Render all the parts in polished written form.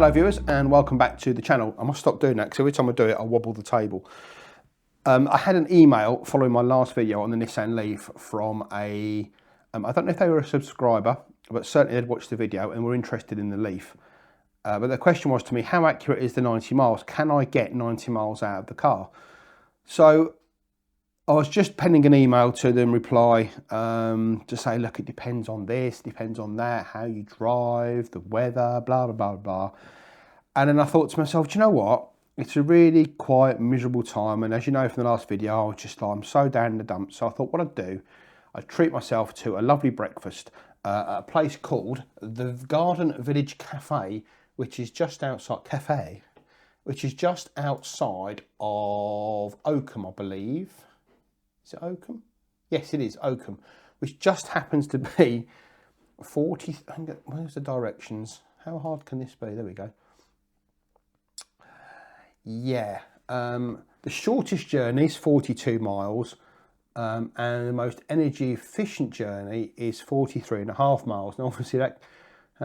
Hello viewers and welcome back to the channel. I must stop doing that because every time I do it I wobble the table. I had an email following my last video on the Nissan Leaf from I don't know if they were a subscriber, but certainly they'd watched the video and were interested in the Leaf. But the question was to me, how accurate is the 90 miles? Can I get 90 miles out of the car? So I was just penning an email to them reply to say, look, it depends on this, depends on that, how you drive, the weather, blah, blah, blah, blah. And then I thought to myself, do you know what? It's a really quiet, miserable time. And as you know from the last video, I was just like, I'm so down in the dumps. So I thought what I'd do, I'd treat myself to a lovely breakfast at a place called the Garden Village Cafe, which is just outside, which is just outside of Oakham, I believe. Is it Oakham? Yes, it is Oakham, which just happens to be 40. Where's the directions? How hard can this be? There we go. Yeah, the shortest journey is 42 miles, and the most energy efficient journey is 43.5 miles. Now, obviously, that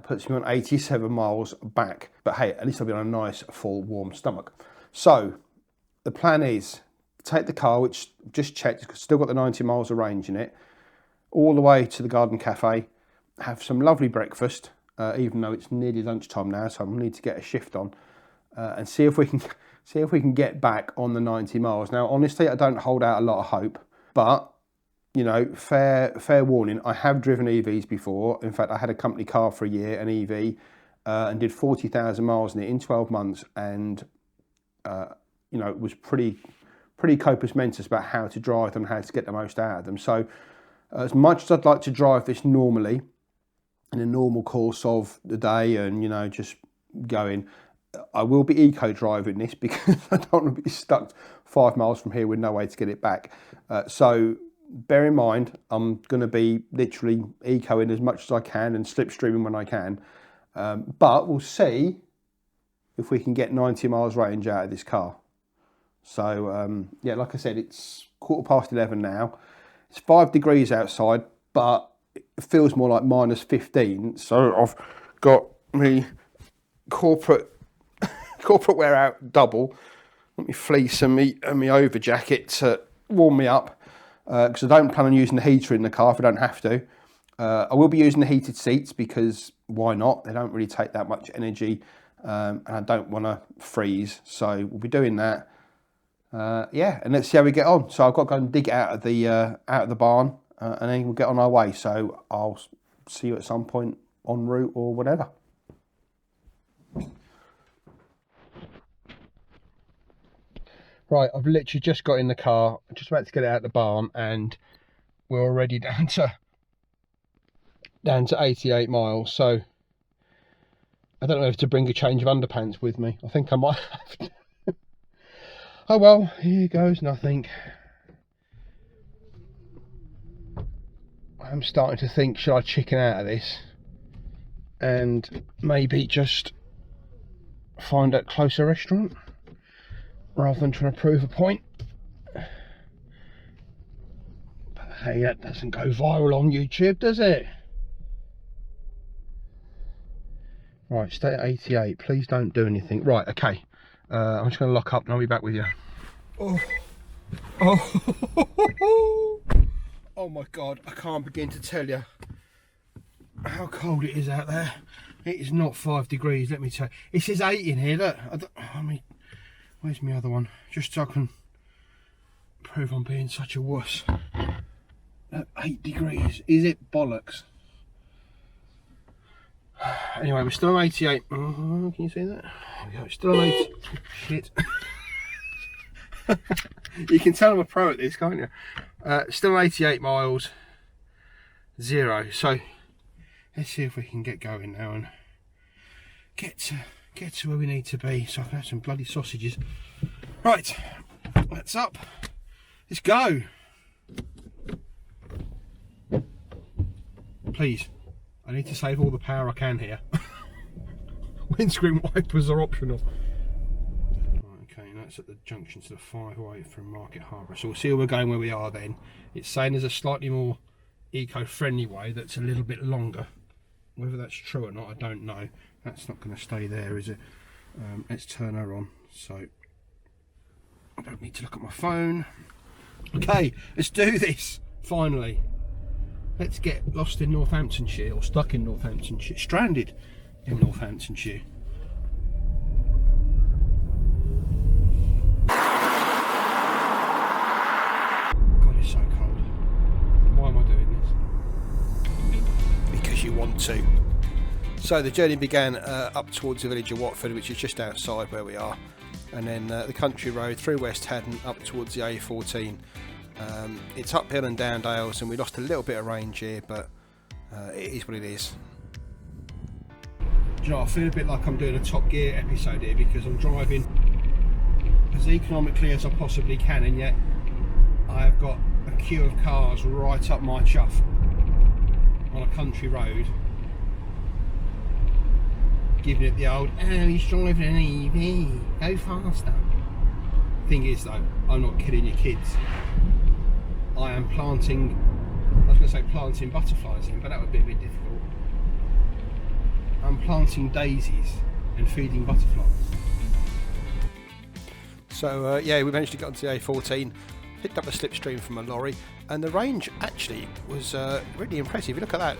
puts me on 87 miles back. But hey, at least I'll be on a nice, full, warm stomach. So the plan is take the car, which just checked, still got the 90 miles of range in it, all the way to the Garden Cafe, have some lovely breakfast, even though it's nearly lunchtime now, so I need to get a shift on, and see if we can get back on the 90 miles. Now, honestly, I don't hold out a lot of hope, but you know, fair warning, I have driven EVs before. In fact, I had a company car for a year, an EV, and did 40,000 miles in it in 12 months, and you know, it was pretty copus mentis about how to drive them, how to get the most out of them. So as much as I'd like to drive this normally, in a normal course of the day and, you know, just going, I will be eco driving this because I don't want to be stuck 5 miles from here with no way to get it back. So bear in mind, I'm going to be literally ecoing as much as I can and slipstreaming when I can. But we'll see if we can get 90 miles range out of this car. So yeah, like I said, it's 11:15 now. It's 5 degrees outside, but it feels more like -15. So I've got me corporate wear out double, me fleece and me over jacket to warm me up, because I don't plan on using the heater in the car if I don't have to. I will be using the heated seats because why not? They don't really take that much energy, and I don't want to freeze. So we'll be doing that. Yeah, and let's see how we get on. So I've got to go and dig it out of the barn, and then we'll get on our way. So I'll see you at some point en route or whatever. Right, I've literally just got in the car, just about to get it out of the barn, and we're already down to 88 miles. So I don't know if to bring a change of underpants with me. I think I might have to. Oh well, here goes nothing. I'm starting to think, should I chicken out of this and maybe just find a closer restaurant rather than trying to prove a point? But hey, that doesn't go viral on YouTube, does it? Right, stay at 88. Please don't do anything. Right, okay. I'm just going to lock up and I'll be back with you. Oh my God, I can't begin to tell you how cold it is out there. It is not 5 degrees, let me tell you. It says 8 in here, look. I mean, where's my other one? Just so I can prove I'm being such a wuss. 8 degrees, is it bollocks? Anyway, we're still on 88. Can you see that? There we go. Still on 80. Shit. You can tell I'm a pro at this, can't you? Still on 88 miles. 0. So let's see if we can get going now and get to where we need to be, so I can have some bloody sausages. Right, let's up. Let's go. Please. I need to save all the power I can here. Windscreen wipers are optional. Right, okay, that's at the junction to the 508 from Market Harbour. So we'll see where we're going where we are then. It's saying there's a slightly more eco-friendly way that's a little bit longer Whether that's true or not, I don't know. That's not going to stay there, is it? Let's turn her on, so I don't need to look at my phone. Okay, let's do this, finally. Let's get lost in Northamptonshire, or stuck in Northamptonshire, stranded in Northamptonshire. God, it's so cold. Why am I doing this? Because you want to. So the journey began up towards the village of Watford, which is just outside where we are, and then the country road through West Haddon up towards the A14. It's uphill and down dales, and we lost a little bit of range here, but it is what it is. Do you know, I feel a bit like I'm doing a Top Gear episode here, because I'm driving as economically as I possibly can, and yet I have got a queue of cars right up my chuff on a country road, giving it the old, oh, he's driving an EV, go faster. Thing is though, I'm not kidding your kids. I am planting, I was going to say planting butterflies in, but that would be a bit difficult. I'm planting daisies and feeding butterflies. So yeah, we managed to get onto the A14, picked up a slipstream from a lorry, and the range actually was really impressive. You look at that,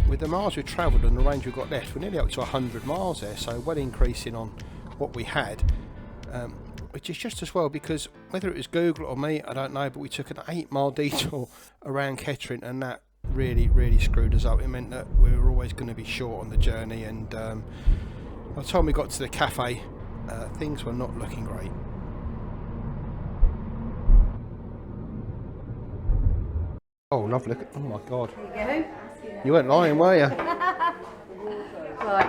with the miles we've travelled and the range we've got left, we're nearly up to 100 miles there, so well increasing on what we had. Which is just as well, because whether it was Google or me, I don't know, but we took an 8-mile detour around Kettering, and that really screwed us up. It meant that we were always going to be short on the journey, and by the time we got to the cafe, things were not looking great. Oh, lovely. Oh my God. There you go. You weren't lying, were you? Right,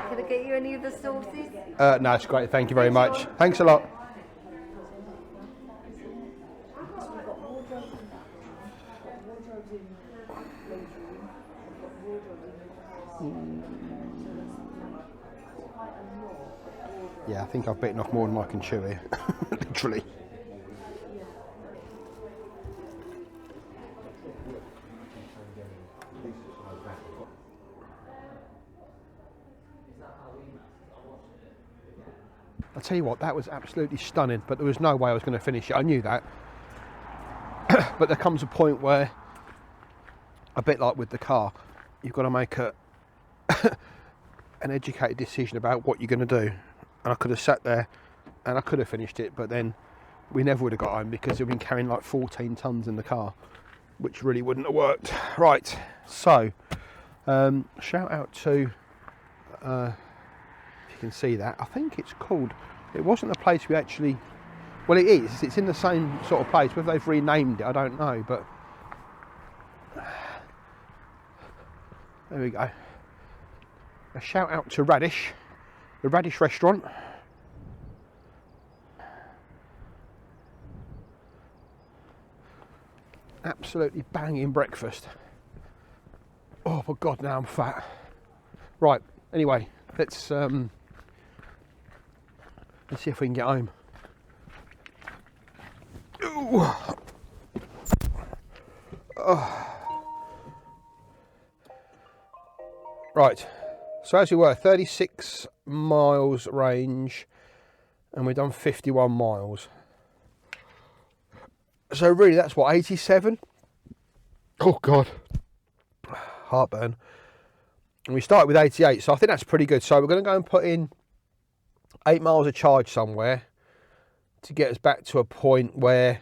can I get you any of the sauces? No, it's great. Thank you very much. Thanks a lot. Yeah, I think I've bitten off more than I can chew here. Literally. I'll tell you what, that was absolutely stunning, but there was no way I was going to finish it. I knew that. But there comes a point where, a bit like with the car, you've got to make an educated decision about what you're going to do. And I could have sat there and I could have finished it, but then we never would have got home, because we've been carrying like 14 tons in the car, which really wouldn't have worked. Right, so shout out to, if you can see that, I think it's called, it wasn't the place we actually, well it is, it's in the same sort of place, whether they've renamed it I don't know, but there we go. A shout out to Radish, the Radish restaurant. Absolutely banging breakfast. Oh my God, now I'm fat. Right, anyway, let's see if we can get home. Ooh. Oh. Right, so as we were, 36 miles range, and we've done 51 miles. So really, that's what, 87? Oh God, heartburn. And we started with 88, so I think that's pretty good. So we're going to go and put in 8 miles of charge somewhere to get us back to a point where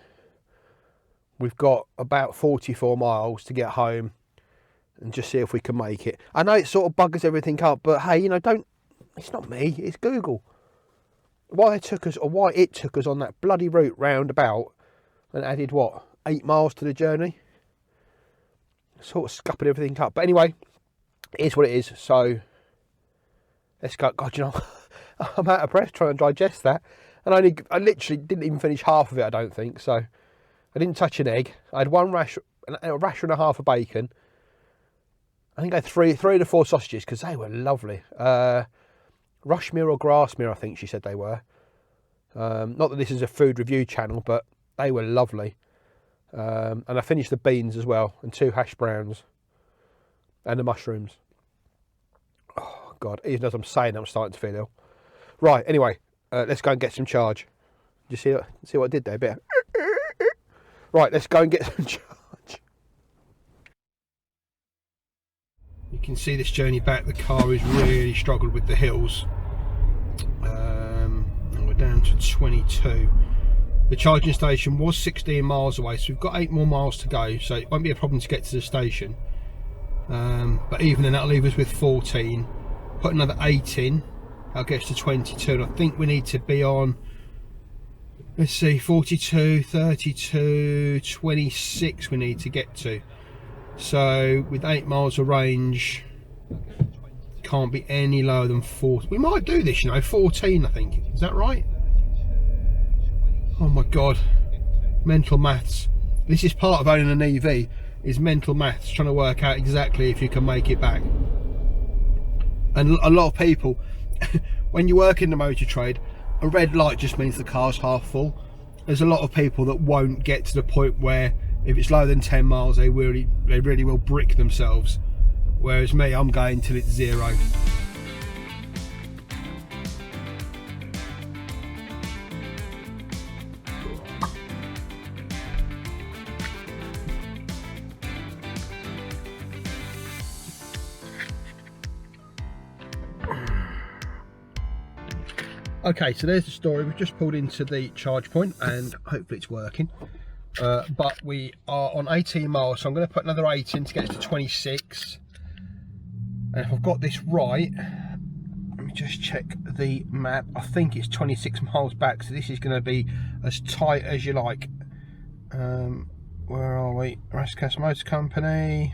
we've got about 44 miles to get home, and just see if we can make it. I know it sort of buggers everything up, but hey, you know, it's not me, it's Google. Why it took us on that bloody route roundabout and added, what, 8 miles to the journey? Sort of scuppered everything up. But anyway, it is what it is, so let's go. God, you know, I'm out of breath trying to digest that. And I literally didn't even finish half of it, I don't think. So I didn't touch an egg. I had a rasher and a half of bacon. I think I had three to four sausages, because they were lovely. Rushmere or Grassmere, I think she said they were. Not that this is a food review channel, but they were lovely. And I finished the beans as well, and 2 hash browns, and the mushrooms. God, even as I'm saying, I'm starting to feel ill. Right, anyway, let's go and get some charge. Did you see what I did there? A bit. Right, let's go and get some charge. You can see this journey back, the car has really struggled with the hills. And we're down to 22. The charging station was 16 miles away, so we've got 8 more miles to go, so it won't be a problem to get to the station. But even then, that'll leave us with 14. Put another 8 in, that'll get us to 22, and I think we need to be on, let's see, 42, 32, 26 we need to get to. So with 8 miles of range, can't be any lower than 40. We might do this, you know, 14 I think. Is that right? Oh my God, mental maths. This is part of owning an EV, is mental maths, trying to work out exactly if you can make it back. And a lot of people, when you work in the motor trade, a red light just means the car's half full. There's a lot of people that won't get to the point where if it's lower than 10 miles, they really will brick themselves. Whereas me, I'm going till it's 0. Okay, so there's the story. We've just pulled into the charge point and hopefully it's working. But we are on 18 miles, so I'm going to put another 8 in to get us to 26. And if I've got this right, let me just check the map. I think it's 26 miles back, so this is going to be as tight as you like. Where are we? Rascas Motor Company.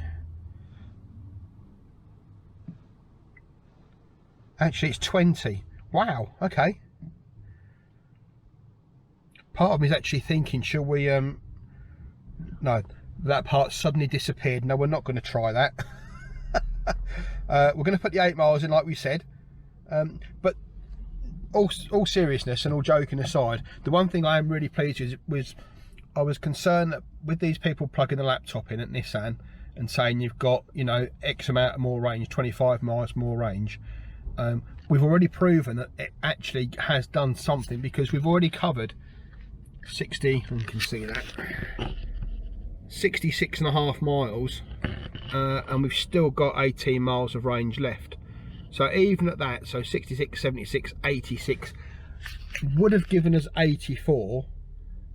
Actually, it's 20. Wow, okay. Part of me is actually thinking, shall we, no, that part suddenly disappeared. No, we're not going to try that. We're going to put the 8 miles in like we said. But all seriousness and all joking aside, the one thing I am really pleased with was I was concerned that with these people plugging the laptop in at Nissan and saying you've got, you know, X amount more range, 25 miles more range. We've already proven that it actually has done something, because we've already covered 60, you can see that, 66.5 miles, and we've still got 18 miles of range left. So even at that, so 66, 76, 86 would have given us 84,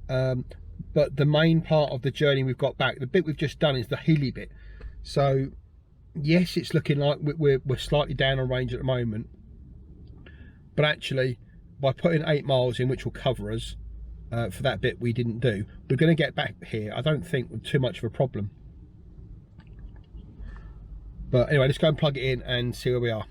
but the main part of the journey we've got back, the bit we've just done, is the hilly bit. So yes, it's looking like we're slightly down on range at the moment, but actually by putting 8 miles in, which will cover us for that bit we didn't do, we're going to get back here, I don't think, with too much of a problem. But anyway, let's go and plug it in and see where we are.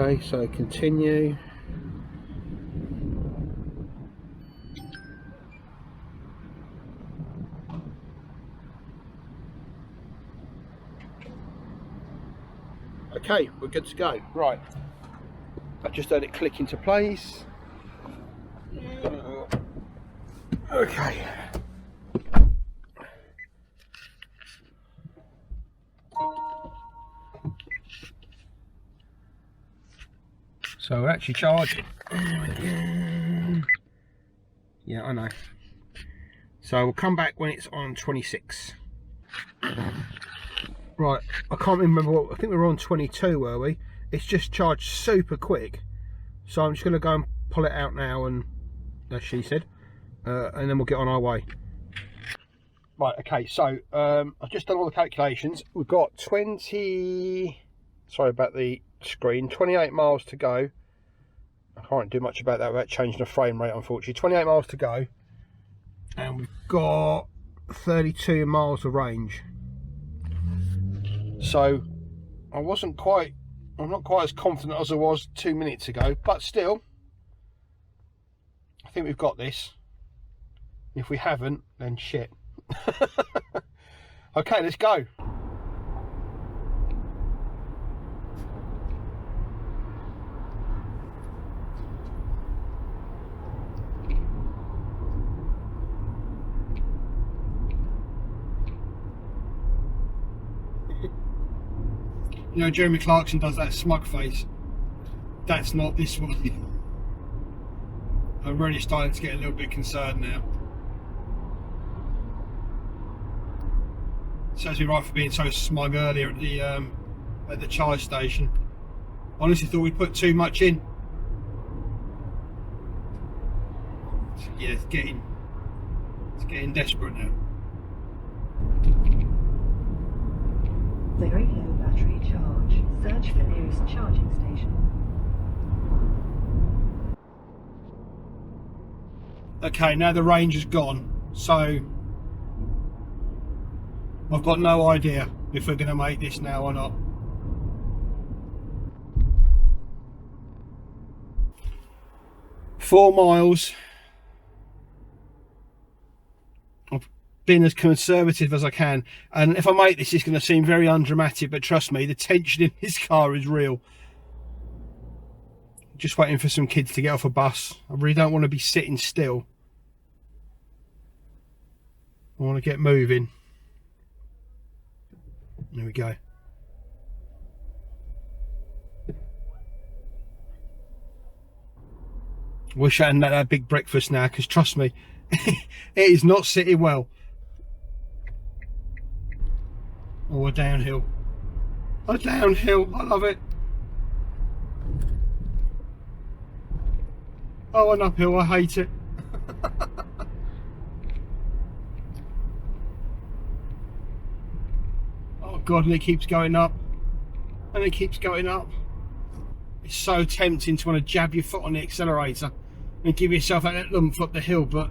Okay, so continue. Okay, we're good to go. Right, I've just heard it click into place. Okay. So we're actually charging. Yeah, I know. So we'll come back when it's on 26. Right, I can't remember what, I think we were on 22, were we? It's just charged super quick. So I'm just going to go and pull it out now, and as she said, and then we'll get on our way. Right, okay, so I've just done all the calculations. We've got 28 Sorry about the screen. 28 miles to go. I can't do much about that without changing the frame rate, unfortunately. 28 miles to go. And we've got 32 miles of range. So I'm not quite as confident as I was 2 minutes ago, but still, I think we've got this. If we haven't, then shit. Okay, let's go. You know, Jeremy Clarkson does that smug face. That's not this one. I'm really starting to get a little bit concerned now. Serves me right for being so smug earlier at the charge station. Honestly thought we'd put too much in. Yeah, it's getting desperate now. Very low battery charge. Search for nearest charging station. Okay, now the range is gone, so I've got no idea if we're going to make this now or not. Four miles. I've been as conservative as I can, and if I make this, it's going to seem very undramatic, but trust me, the tension in this car is real. Just waiting for some kids to get off a bus. I really don't want to be sitting still. I want to get moving. There we go. Wish I hadn't had that big breakfast now, because trust me, it is not sitting well. Oh, a downhill. A downhill, I love it. Oh, an uphill, I hate it. Oh God, and it keeps going up. And it keeps going up. It's so tempting to want to jab your foot on the accelerator and give yourself that little lump up the hill, but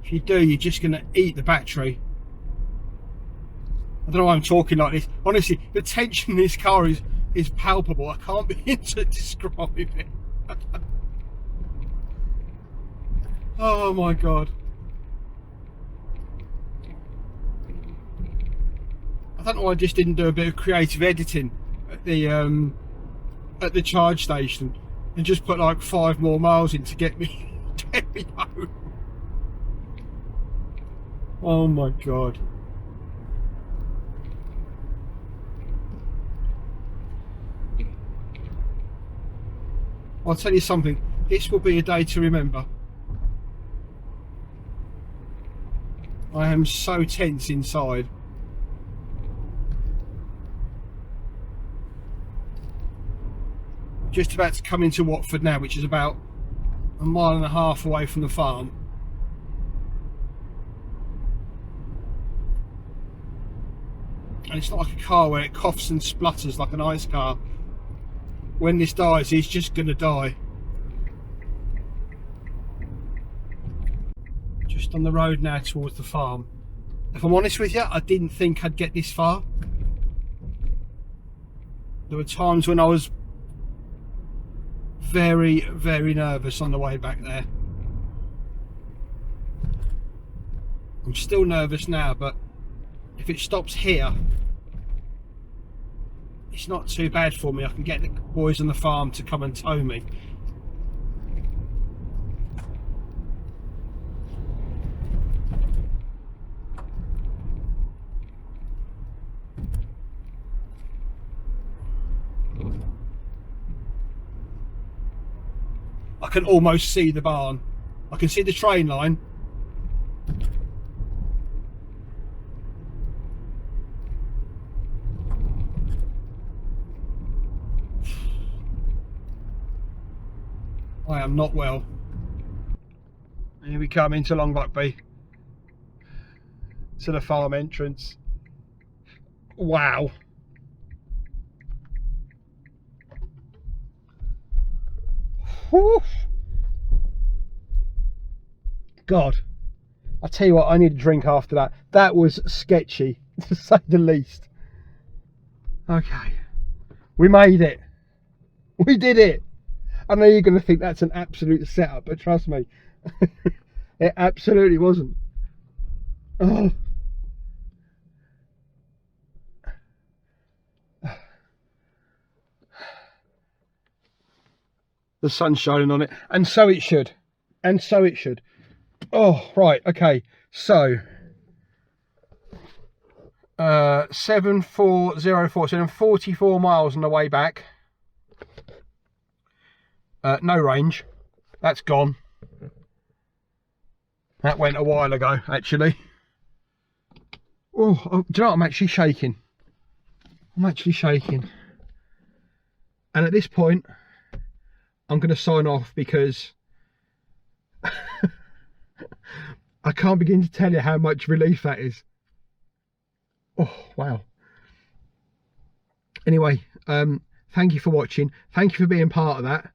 if you do, you're just going to eat the battery. I don't know why I'm talking like this. Honestly, the tension in this car is palpable. I can't begin to describe it. Oh my God. I don't know why I just didn't do a bit of creative editing at the charge station and just put like 5 more miles in to get me home. Oh my God. I'll tell you something, this will be a day to remember. I am so tense inside. Just about to come into Watford now, which is about 1.5 miles away from the farm. And it's not like a car where it coughs and splutters like an ice car. When this dies, he's just going to die. Just on the road now towards the farm. If I'm honest with you, I didn't think I'd get this far. There were times when I was very, very nervous on the way back there. I'm still nervous now, but if it stops here, it's not too bad for me. I can get the boys on the farm to come and tow me. I can almost see the barn. I can see the train line. I am not well. Here we come into Long Buckby, to the farm entrance. Wow. Whew. God, I tell you what, I need a drink after that. That was sketchy, to say the least. Okay, we made it. We did it. I know you're going to think that's an absolute setup, but trust me, it absolutely wasn't. Oh. The sun's shining on it, and so it should. And so it should. Oh, right, okay. So, 7404, so 44 miles on the way back. No range. That's gone. That went a while ago, actually. Oh, do you know what? I'm actually shaking. I'm actually shaking. And at this point, I'm going to sign off because I can't begin to tell you how much relief that is. Oh, wow. Anyway, thank you for watching. Thank you for being part of that.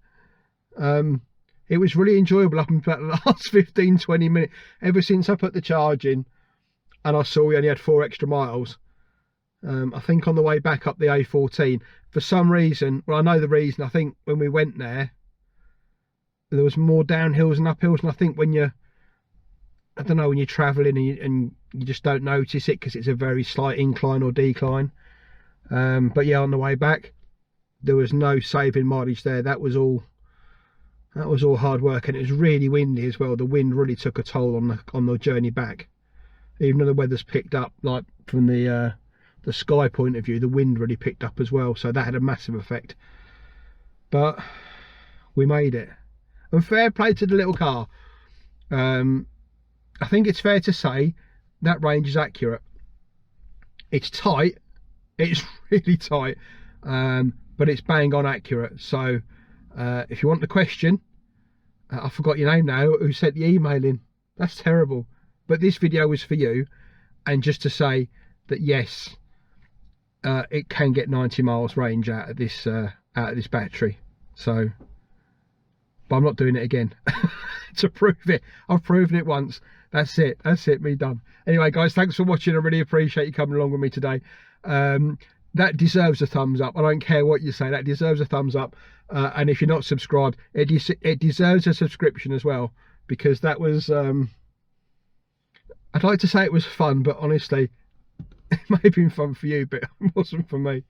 It was really enjoyable up until the last 15-20 minutes. Ever since I put the charge in and I saw we only had 4 extra miles. I think on the way back up the A14, for some reason, well, I know the reason. I think when we went there was more downhills and uphills, and I think when you're, I don't know, when you're travelling and you just don't notice it because it's a very slight incline or decline. But yeah, on the way back, there was no saving mileage there. That was all hard work, and it was really windy as well. The wind really took a toll on the journey back. Even though the weather's picked up, like from the sky point of view, the wind really picked up as well, so that had a massive effect. But we made it, and fair play to the little car. I think it's fair to say that range is accurate. It's tight, it's really tight, but it's bang on accurate. So if you want the question, I forgot your name now, who sent the email in. That's terrible, but this video was for you, and just to say that yes, it can get 90 miles range out of this battery. So, but I'm not doing it again to prove it. I've proven it once. That's it, me done. Anyway guys, thanks for watching. I really appreciate you coming along with me today. That deserves a thumbs up. I don't care what you say, that deserves a thumbs up. And if you're not subscribed, it deserves a subscription as well, because that was I'd like to say it was fun, but honestly it may have been fun for you, but it wasn't for me.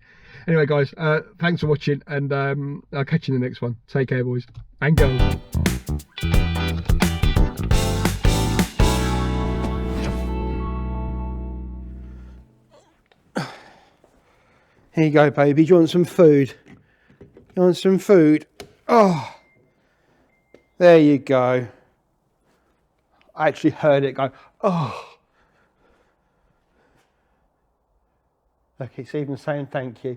Anyway guys, thanks for watching, and I'll catch you in the next one. Take care, boys and girls. Here you go, baby. Do you want some food? You want some food? Oh, there you go. I actually heard it go, oh. Look, it's even saying thank you.